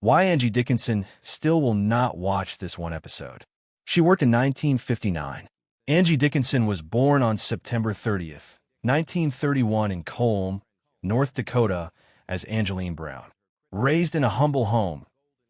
Why Angie Dickinson still will not watch this one episode. She worked in 1959. Angie Dickinson was born on September 30th, 1931 in Colm, North Dakota, as Angeline Brown. Raised in a humble home,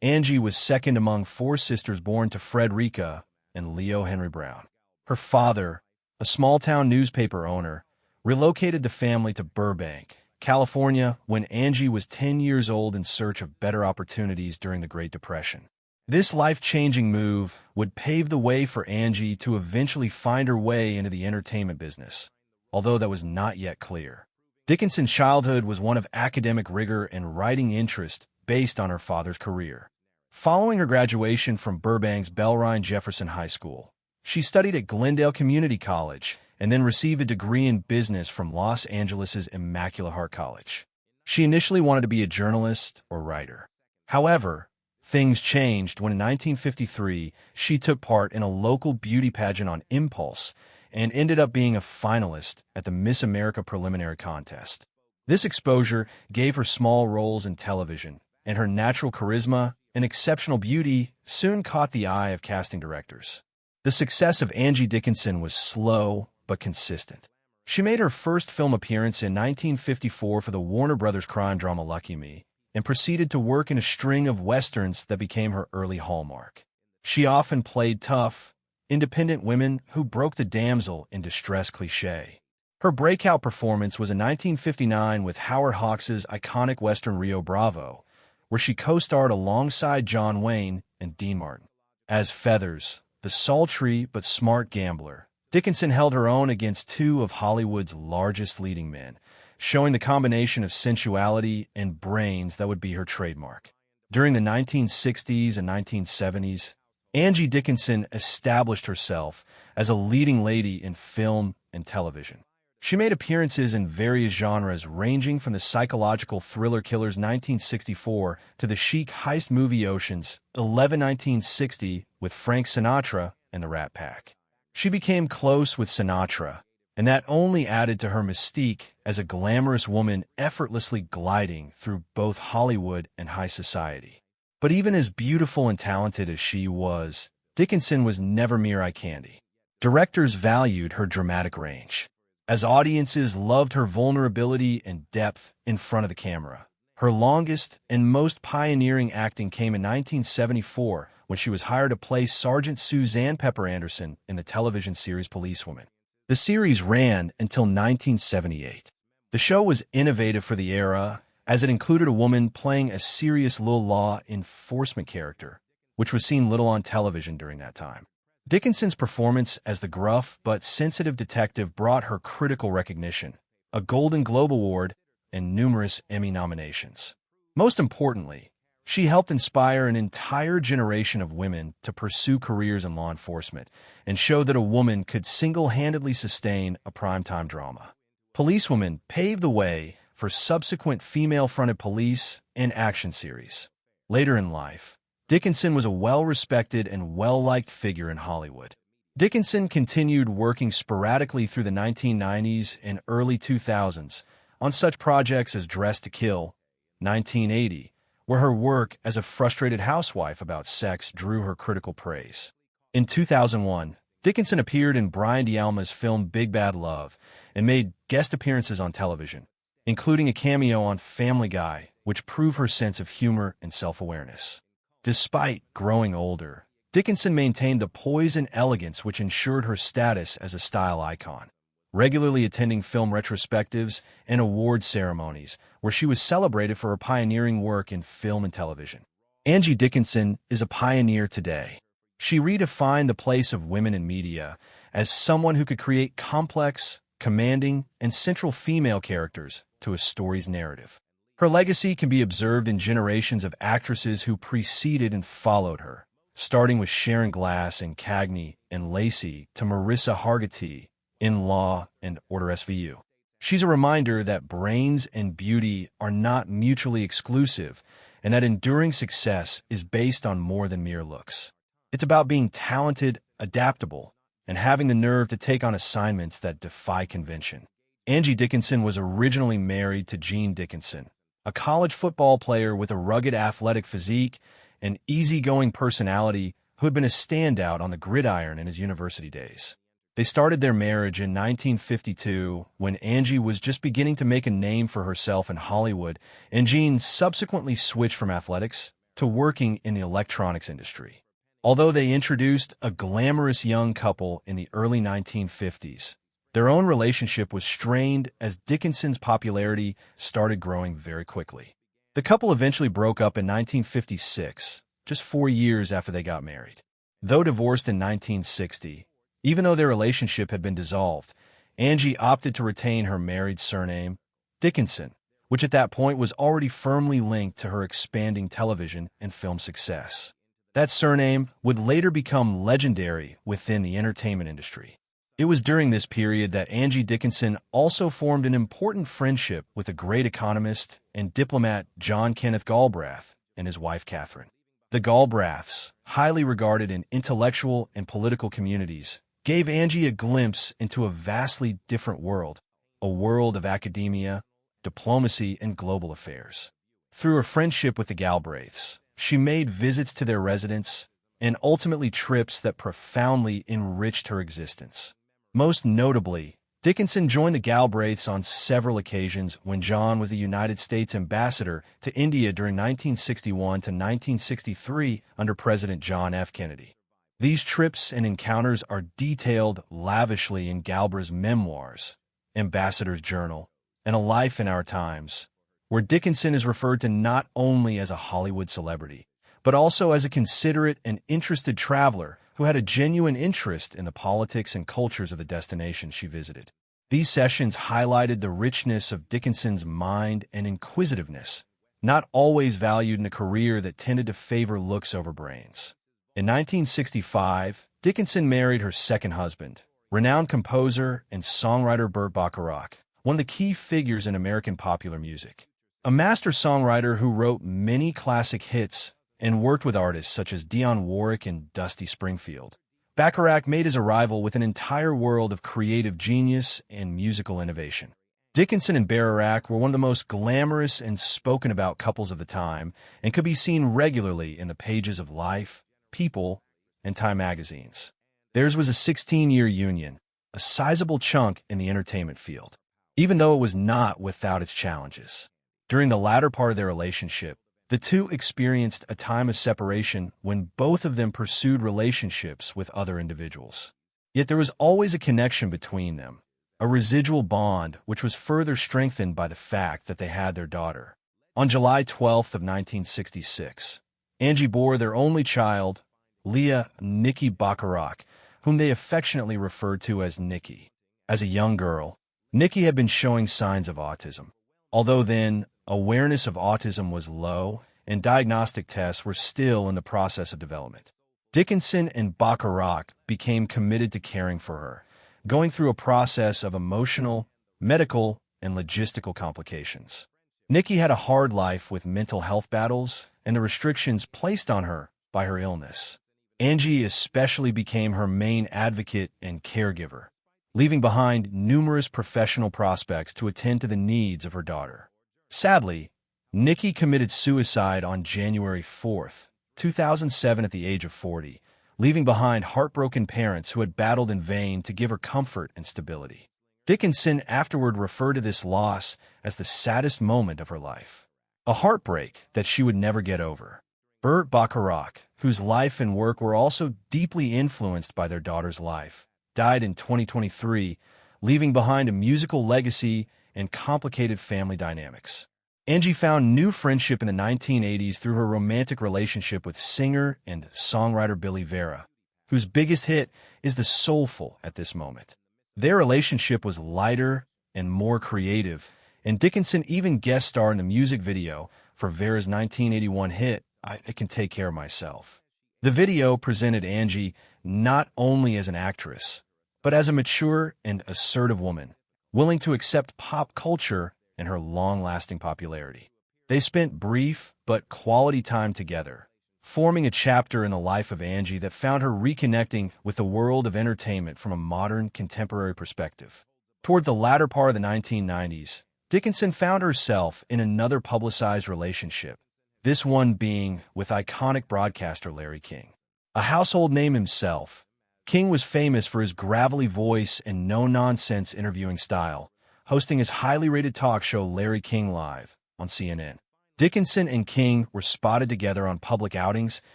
Angie was second among four sisters born to Frederica and Leo Henry Brown. Her father, a small-town newspaper owner, relocated the family to Burbank, California, when Angie was 10 years old in search of better opportunities during the Great Depression. This life-changing move would pave the way for Angie to eventually find her way into the entertainment business, although that was not yet clear. Dickinson's childhood was one of academic rigor and writing interest based on her father's career. Following her graduation from Burbank's Bellarmine Jefferson High School, she studied at Glendale Community College and then received a degree in business from Los Angeles' Immaculate Heart College. She initially wanted to be a journalist or writer. However, things changed when in 1953 she took part in a local beauty pageant on impulse and ended up being a finalist at the Miss America preliminary contest. This exposure gave her small roles in television, and her natural charisma and exceptional beauty soon caught the eye of casting directors. The success of Angie Dickinson was slow but consistent. She made her first film appearance in 1954 for the Warner Brothers crime drama Lucky Me, and proceeded to work in a string of westerns that became her early hallmark. She often played tough, independent women who broke the damsel in distress cliché. Her breakout performance was in 1959 with Howard Hawks' iconic western Rio Bravo, where she co-starred alongside John Wayne and Dean Martin. As Feathers, the sultry but smart gambler, Dickinson held her own against two of Hollywood's largest leading men, showing the combination of sensuality and brains that would be her trademark. During the 1960s and 1970s, Angie Dickinson established herself as a leading lady in film and television. She made appearances in various genres ranging from the psychological thriller Killers 1964 to the chic heist movie Ocean's 11 1960 with Frank Sinatra and the Rat Pack. She became close with Sinatra, and that only added to her mystique as a glamorous woman effortlessly gliding through both Hollywood and high society. But even as beautiful and talented as she was, Dickinson was never mere eye candy. Directors valued her dramatic range, as audiences loved her vulnerability and depth in front of the camera. Her longest and most pioneering acting came in 1974 when she was hired to play Sergeant Suzanne Pepper Anderson in the television series Policewoman. The series ran until 1978. The show was innovative for the era, as it included a woman playing a serious law enforcement character, which was seen little on television during that time. Dickinson's performance as the gruff but sensitive detective brought her critical recognition, a Golden Globe Award, and numerous Emmy nominations. Most importantly, she helped inspire an entire generation of women to pursue careers in law enforcement and show that a woman could single-handedly sustain a primetime drama. Policewoman paved the way for subsequent female-fronted police and action series. Later in life, Dickinson was a well-respected and well-liked figure in Hollywood. Dickinson continued working sporadically through the 1990s and early 2000s on such projects as Dressed to Kill, 1980, where her work as a frustrated housewife about sex drew her critical praise. In 2001, Dickinson appeared in Brian De Palma's film Big Bad Love and made guest appearances on television, including a cameo on Family Guy, which proved her sense of humor and self-awareness. Despite growing older, Dickinson maintained the poise and elegance which ensured her status as a style icon, regularly attending film retrospectives and award ceremonies, where she was celebrated for her pioneering work in film and television. Angie Dickinson is a pioneer today. She redefined the place of women in media as someone who could create complex, commanding, and central female characters to a story's narrative. Her legacy can be observed in generations of actresses who preceded and followed her, starting with Sharon Glass in Cagney and Lacey to Marissa Hargitay in Law and Order SVU. She's a reminder that brains and beauty are not mutually exclusive and that enduring success is based on more than mere looks. It's about being talented, adaptable, and having the nerve to take on assignments that defy convention. Angie Dickinson was originally married to Gene Dickinson, a a college football player with a rugged athletic physique and easygoing personality who had been a standout on the gridiron in his university days. They started their marriage in 1952 when Angie was just beginning to make a name for herself in Hollywood, and Jean subsequently switched from athletics to working in the electronics industry. Although they introduced a glamorous young couple in the early 1950s, their own relationship was strained as Dickinson's popularity started growing very quickly. The couple eventually broke up in 1956, just 4 years after they got married. Though divorced in 1960, even though their relationship had been dissolved, Angie opted to retain her married surname, Dickinson, which at that point was already firmly linked to her expanding television and film success. That surname would later become legendary within the entertainment industry. It was during this period that Angie Dickinson also formed an important friendship with the great economist and diplomat John Kenneth Galbraith and his wife Catherine. The Galbraiths, highly regarded in intellectual and political communities, gave Angie a glimpse into a vastly different world, a world of academia, diplomacy, and global affairs. Through her friendship with the Galbraiths, she made visits to their residence and ultimately trips that profoundly enriched her existence. Most notably, Dickinson joined the Galbraiths on several occasions when John was the United States ambassador to India during 1961 to 1963 under President John F. Kennedy. These trips and encounters are detailed lavishly in Galbraith's memoirs, Ambassador's Journal, and A Life in Our Times, where Dickinson is referred to not only as a Hollywood celebrity, but also as a considerate and interested traveler who had a genuine interest in the politics and cultures of the destinations she visited. These sessions highlighted the richness of Dickinson's mind and inquisitiveness, not always valued in a career that tended to favor looks over brains. In 1965, Dickinson married her second husband, renowned composer and songwriter Burt Bacharach, one of the key figures in American popular music. A master songwriter who wrote many classic hits and worked with artists such as Dionne Warwick and Dusty Springfield. Bacharach made his arrival with an entire world of creative genius and musical innovation. Dickinson and Bacharach were one of the most glamorous and spoken-about couples of the time and could be seen regularly in the pages of Life, People, and Time magazines. Theirs was a 16-year union, a sizable chunk in the entertainment field, even though it was not without its challenges. During the latter part of their relationship, the two experienced a time of separation when both of them pursued relationships with other individuals. Yet there was always a connection between them, a residual bond which was further strengthened by the fact that they had their daughter. On July 12th of 1966, Angie bore their only child, Leah Nikki Bacharach, whom they affectionately referred to as Nikki. As a young girl, Nikki had been showing signs of autism. Although then, awareness of autism was low, and diagnostic tests were still in the process of development. Dickinson and Bacharach became committed to caring for her, going through a process of emotional, medical, and logistical complications. Nikki had a hard life with mental health battles and the restrictions placed on her by her illness. Angie especially became her main advocate and caregiver, leaving behind numerous professional prospects to attend to the needs of her daughter. Sadly, Nikki committed suicide on January 4th, 2007 at the age of 40, leaving behind heartbroken parents who had battled in vain to give her comfort and stability. Dickinson afterward referred to this loss as the saddest moment of her life, a heartbreak that she would never get over. Burt Bacharach, whose life and work were also deeply influenced by their daughter's life, died in 2023, leaving behind a musical legacy and complicated family dynamics. Angie found new friendship in the 1980s through her romantic relationship with singer and songwriter Billy Vera, whose biggest hit is The Soulful at this moment. Their relationship was lighter and more creative, and Dickinson even guest starred in the music video for Vera's 1981 hit, I Can Take Care of Myself. The video presented Angie not only as an actress, but as a mature and assertive woman, willing to accept pop culture and her long-lasting popularity. They spent brief but quality time together, forming a chapter in the life of Angie that found her reconnecting with the world of entertainment from a modern, contemporary perspective. Toward the latter part of the 1990s, Dickinson found herself in another publicized relationship, this one being with iconic broadcaster Larry King. A household name himself, King was famous for his gravelly voice and no-nonsense interviewing style, hosting his highly rated talk show Larry King Live on CNN. Dickinson and King were spotted together on public outings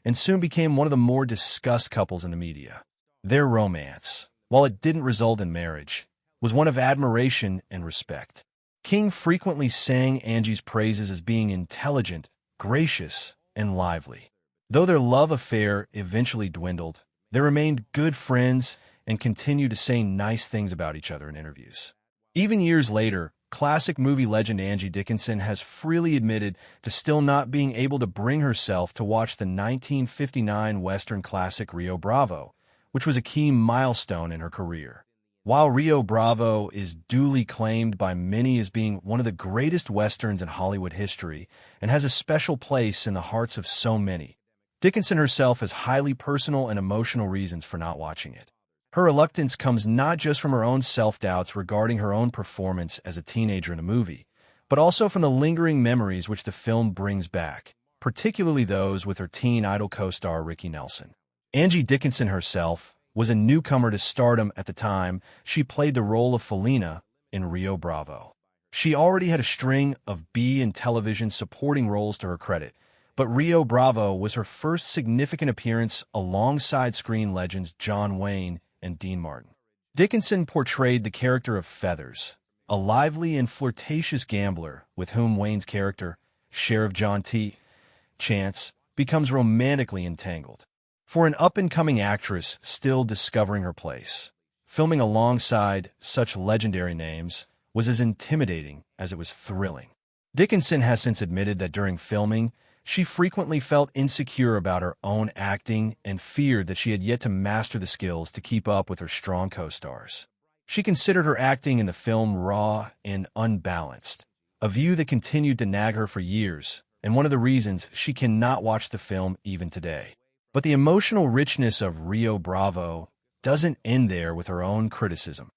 and soon became one of the more discussed couples in the media. Their romance, while it didn't result in marriage, was one of admiration and respect. King frequently sang Angie's praises as being intelligent, gracious, and lively. Though their love affair eventually dwindled, they remained good friends and continued to say nice things about each other in interviews. Even years later, classic movie legend Angie Dickinson has freely admitted to still not being able to bring herself to watch the 1959 Western classic Rio Bravo, which was a key milestone in her career. While Rio Bravo is duly claimed by many as being one of the greatest Westerns in Hollywood history and has a special place in the hearts of so many, Dickinson herself has highly personal and emotional reasons for not watching it. Her reluctance comes not just from her own self-doubts regarding her own performance as a teenager in a movie, but also from the lingering memories which the film brings back, particularly those with her teen idol co-star Ricky Nelson. Angie Dickinson herself was a newcomer to stardom at the time she played the role of Felina in Rio Bravo. She already had a string of B and television supporting roles to her credit, but Rio Bravo was her first significant appearance alongside screen legends John Wayne and Dean Martin. Dickinson portrayed the character of Feathers, a lively and flirtatious gambler with whom Wayne's character, Sheriff John T. Chance, becomes romantically entangled. For an up-and-coming actress still discovering her place, filming alongside such legendary names was as intimidating as it was thrilling. Dickinson has since admitted that during filming, she frequently felt insecure about her own acting and feared that she had yet to master the skills to keep up with her strong co-stars. She considered her acting in the film raw and unbalanced, a view that continued to nag her for years, and one of the reasons she cannot watch the film even today. But the emotional richness of Rio Bravo doesn't end there with her own criticism.